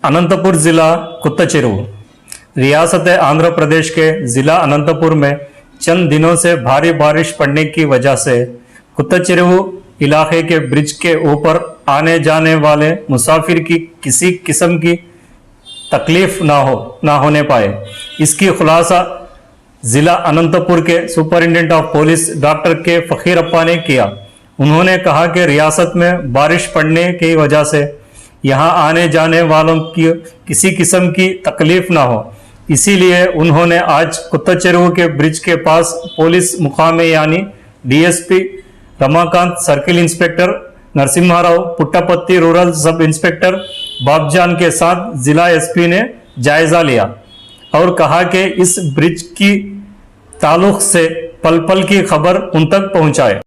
अनंतपुर ज़िला कुत्तचेरू रियासत आंध्र प्रदेश के ज़िला अनंतपुर में चंद दिनों से भारी बारिश पड़ने की वजह से कुत्तचेरू इलाके के ब्रिज के ऊपर आने जाने वाले मुसाफिर की किसी किस्म की तकलीफ ना होने पाए। इसकी खुलासा ज़िला अनंतपुर के सुपरिटेंडेंट ऑफ पुलिस डॉक्टर के फ़कीरप्पा ने किया। उन्होंने कहा कि रियासत में बारिश पड़ने की वजह से यहाँ आने जाने वालों की किसी किस्म की तकलीफ ना हो, इसीलिए उन्होंने आज कुत्तचेरू के ब्रिज के पास पुलिस मुकामी यानी DSP Ramakant, circle inspector Narasimharao, Puttaparthi rural sub inspector Babjan के साथ जिला एसपी ने जायजा लिया और कहा कि इस ब्रिज की ताल्लुक से पल पल की खबर उन तक पहुंचाए।